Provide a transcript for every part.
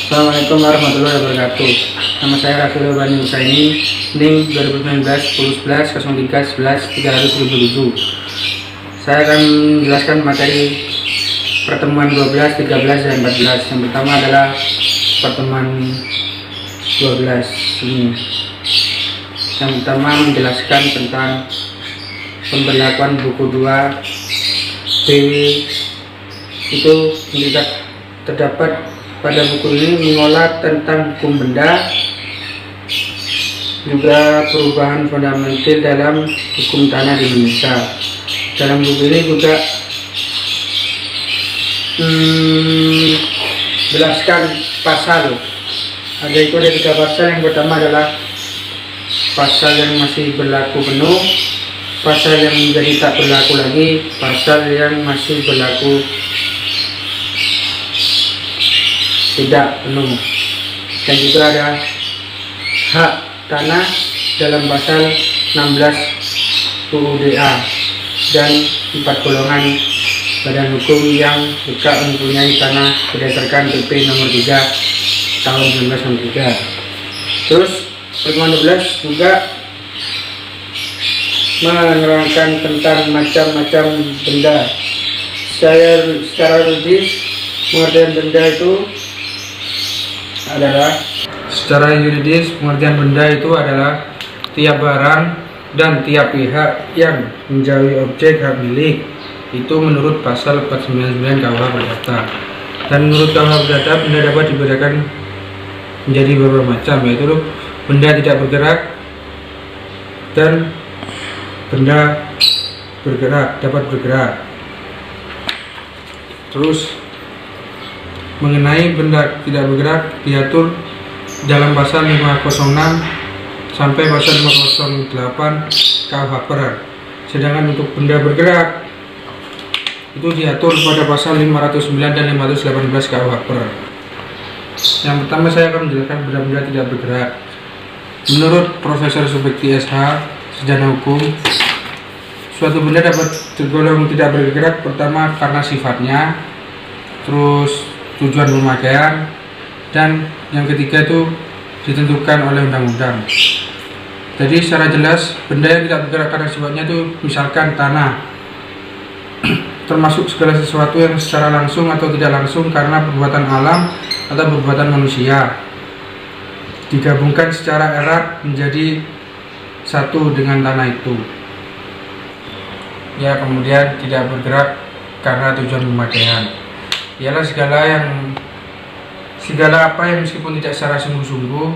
Assalamualaikum warahmatullahi wabarakatuh. Nama saya Rasul Bani Husaini, NIM 2019 1011 03 11 327. Saya akan menjelaskan materi pertemuan 12, 13, dan 14. Yang pertama adalah pertemuan 12 ini. Yang pertama menjelaskan tentang pemberlakuan buku 2 BW. Itu terdapat pada buku ini mengolah tentang hukum benda, juga perubahan fundamental dalam hukum tanah di Indonesia. Dalam buku ini juga jelaskan pasal. Ada 3 pasal. Yang pertama adalah pasal yang masih berlaku penuh, pasal yang menjadi tak berlaku lagi, pasal yang masih berlaku tidak penuh, dan juga ada hak tanah dalam pasal 16 UUDA dan 4 golongan badan hukum yang berhak mempunyai tanah berdasarkan PP nomor 3 tahun 1963. Terus pertemuan 12 juga menerangkan tentang macam-macam benda. Secara logis, pengertian benda itu adalah tiap barang dan tiap pihak yang menjauhi objek hak milik, itu menurut pasal 499 KUH Perdata. Dan menurut KUH Perdata, benda dapat dibedakan menjadi beberapa macam, yaitu benda tidak bergerak dan benda dapat bergerak. Terus mengenai benda tidak bergerak diatur dalam pasal 506 sampai pasal 508 KUH Per. Sedangkan untuk benda bergerak itu diatur pada pasal 509 dan 518 KUH Per. Yang pertama saya akan menjelaskan benda-benda tidak bergerak. Menurut Profesor Subekti SH, Sarjana Hukum, suatu benda dapat tergolong tidak bergerak pertama karena sifatnya, terus tujuan pemakaian, dan yang ketiga itu ditentukan oleh undang-undang. Jadi secara jelas benda yang tidak bergerak karena sifatnya itu misalkan tanah, termasuk segala sesuatu yang secara langsung atau tidak langsung karena perbuatan alam atau perbuatan manusia digabungkan secara erat menjadi satu dengan tanah itu. Ya, kemudian tidak bergerak karena tujuan pemakaian ialah segala apa yang meskipun tidak secara sungguh-sungguh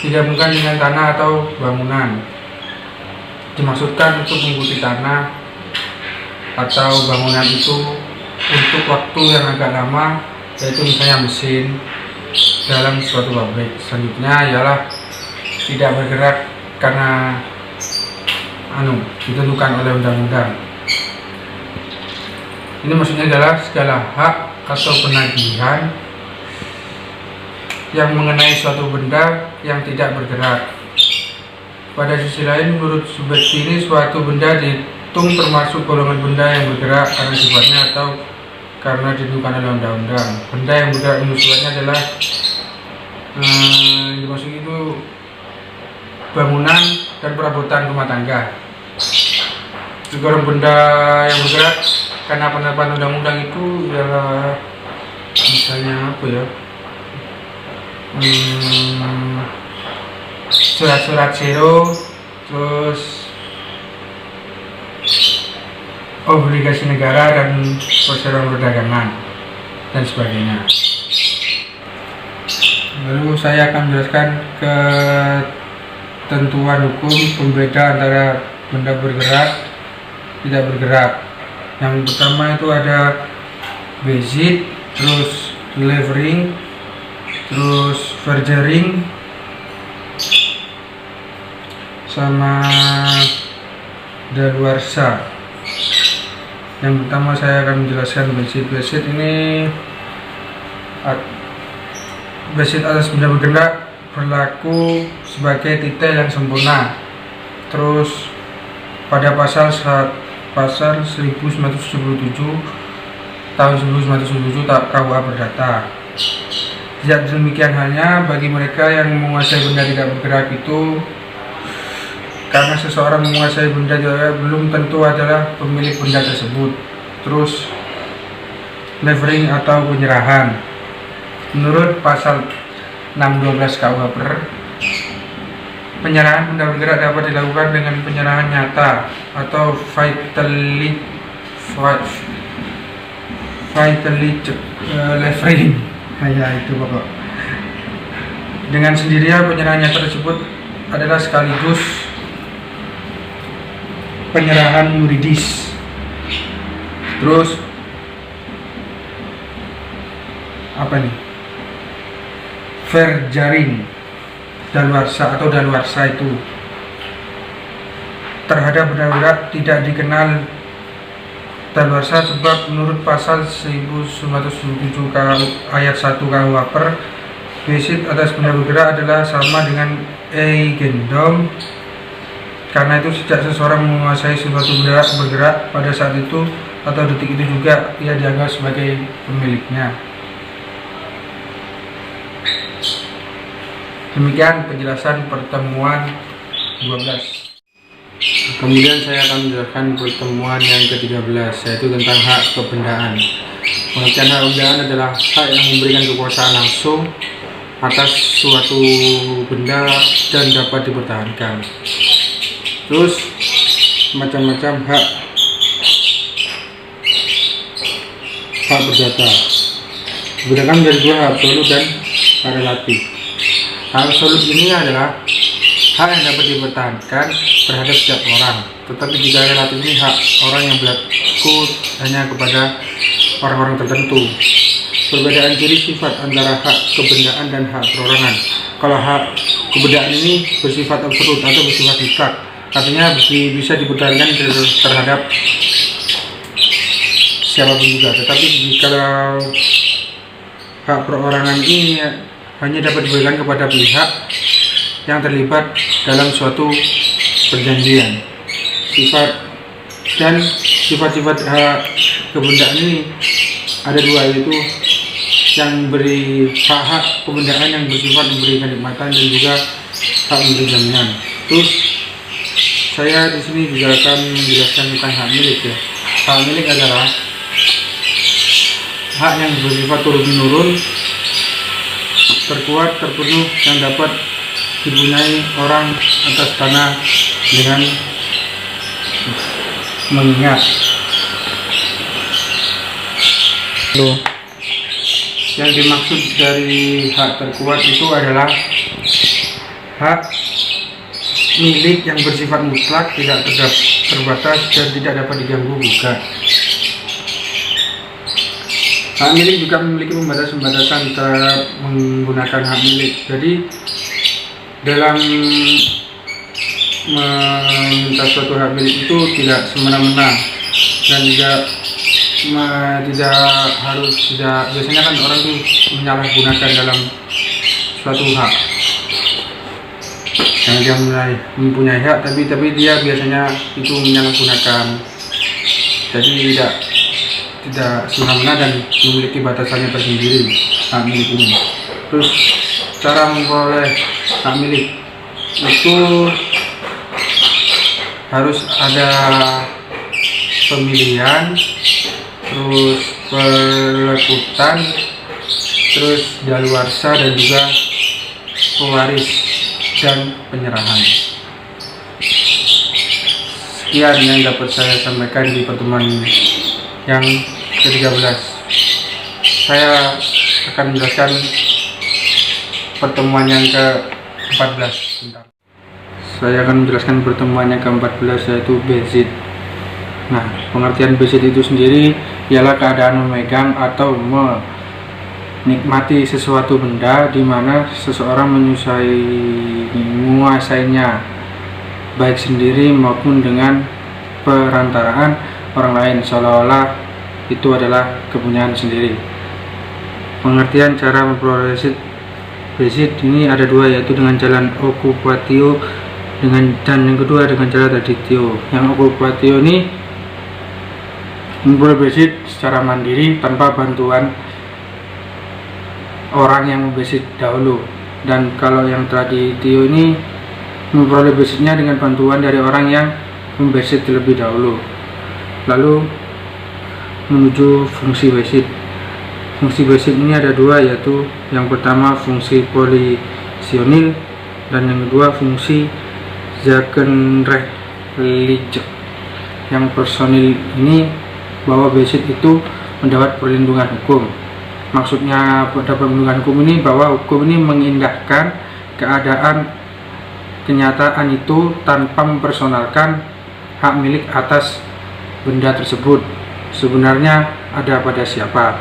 digabungkan dengan tanah atau bangunan, dimaksudkan untuk mengikuti tanah atau bangunan itu untuk waktu yang agak lama, yaitu misalnya mesin dalam suatu pabrik. Selanjutnya ialah tidak bergerak karena ditentukan oleh undang-undang. Ini maksudnya adalah segala hak atau penagihan yang mengenai suatu benda yang tidak bergerak. Pada sisi lain, menurut Subekti ini suatu benda dihitung termasuk golongan benda yang bergerak karena sifatnya atau karena ditentukan oleh undang-undang. Benda yang bergerak menurut sifatnya adalah yang dimaksud itu bangunan dan perabotan rumah tangga. Golongan benda yang bergerak karena penerapan undang-undang itu ialah misalnya surat-surat zero, terus obligasi negara dan perseroan perdagangan dan sebagainya. Lalu saya akan menjelaskan ketentuan hukum pembeda antara benda bergerak tidak bergerak. Yang pertama itu ada basic, terus delivering, terus forging, sama daluarsa. Yang pertama saya akan menjelaskan basic. Basic ini basic atas benda bergerak berlaku sebagai titel yang sempurna. Terus pada pasal 1977 tahun 1977 KUH Perdata Tidak demikian halnya bagi mereka yang menguasai benda tidak bergerak itu, karena seseorang menguasai benda juga belum tentu adalah pemilik benda tersebut. Terus levering atau penyerahan. Menurut pasal 612 KUH penyerahan benda bergerak dapat dilakukan dengan penyerahan nyata atau vitally levering. Ya itu pokok. Dengan sendirinya penyerahan nyata tersebut adalah sekaligus penyerahan yuridis. Terus apa nih? Verjaring daluarsa atau daluarsa itu terhadap benda bergerak tidak dikenal daluarsa sebab menurut pasal 1977 ayat 1 KUH besit atas benda bergerak adalah sama dengan eigendom. Karena itu sejak seseorang menguasai suatu benda bergerak pada saat itu atau detik itu juga ia dianggap sebagai pemiliknya. Demikian penjelasan pertemuan 12. Kemudian saya akan menjelaskan pertemuan yang ke-13, yaitu tentang hak kebendaan. Pengertian hak kebendaan adalah hak yang memberikan kekuasaan langsung atas suatu benda dan dapat dipertahankan. Terus macam-macam hak perdata. Dibedakan menjadi dua, hak absolut dan hak relatif. Hak absolut ini adalah hak yang dapat dipertahankan terhadap setiap orang, tetapi jika relatif ini hak orang yang berlaku hanya kepada orang-orang tertentu. Perbedaan ciri sifat antara hak kebendaan dan hak perorangan. Kalau hak kebendaan ini bersifat absolut atau bersifat mutlak, artinya bisa dipertahankan terhadap siapapun juga. Tetapi kalau hak perorangan ini hanya dapat diberikan kepada pihak yang terlibat dalam suatu perjanjian. Sifat-sifat hak kebendaan ini ada dua, yaitu yang beri hak kebendaan yang bersifat memberi kenikmatan dan juga hak memberi jaminan. Terus saya di sini juga akan menjelaskan tentang hak milik ya. Hak milik adalah hak yang bersifat turun-menurun, terkuat, terpenuh yang dapat dipunyai orang atas tanah dengan mengingat. Yang dimaksud dari hak terkuat itu adalah hak milik yang bersifat mutlak, tidak terbatas dan tidak dapat diganggu gugat. Hak milik juga memiliki pembatasan-pembatasan terhadap menggunakan hak milik. Jadi dalam meminta suatu hak milik itu tidak semena-mena dan biasanya kan orang tuh menyalahgunakan dalam suatu hak. Yang dia mempunyai hak tapi dia biasanya itu menyalahgunakan. Jadi tidak semena-mena dan memiliki batasannya tersendiri hak milik ini. Terus cara memperoleh hak milik itu harus ada pemilihan, terus pelekutan, terus daluarsa dan juga pewaris dan penyerahan. Sekian yang dapat saya sampaikan di pertemuan yang ke-13. Saya akan menjelaskan pertemuan yang ke-14. Saya akan menjelaskan pertemuan yang ke-14, yaitu besit. Nah, pengertian besit itu sendiri ialah keadaan memegang atau menikmati sesuatu benda di mana seseorang menguasainya baik sendiri maupun dengan perantaraan orang lain, seolah-olah itu adalah kepunyaan sendiri. Pengertian cara memperoleh besit ini ada dua, yaitu dengan jalan okupatio dan yang kedua dengan cara traditio. Yang okupatio ini memperoleh besit secara mandiri tanpa bantuan orang yang membesit dahulu, dan kalau yang traditio ini memperoleh basicnya dengan bantuan dari orang yang membesit terlebih dahulu. Lalu menuju fungsi basic. Fungsi basic ini ada dua, yaitu yang pertama fungsi polisionil dan yang kedua fungsi Zakenrechtliche. Yang personil ini bahwa basic itu mendapat perlindungan hukum. Maksudnya pada perlindungan hukum ini bahwa hukum ini mengindahkan keadaan kenyataan itu tanpa mempersonalkan hak milik atas benda tersebut sebenarnya ada pada siapa.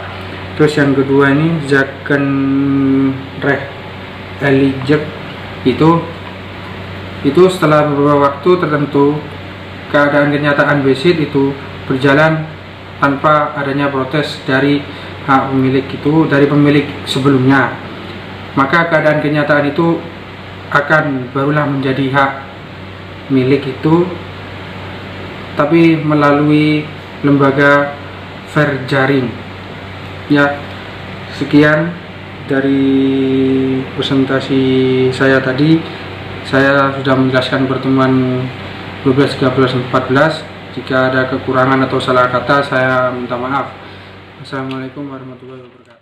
Terus yang kedua ini Zakenrechtliche itu setelah beberapa waktu tertentu keadaan kenyataan basic itu berjalan tanpa adanya protes dari hak pemilik itu, dari pemilik sebelumnya, maka keadaan kenyataan itu akan barulah menjadi hak milik itu, tapi melalui lembaga Verjaring. Ya, sekian dari presentasi saya tadi. Saya sudah menjelaskan pertemuan 12, 13, 14. Jika ada kekurangan atau salah kata, saya minta maaf. Assalamualaikum warahmatullahi wabarakatuh.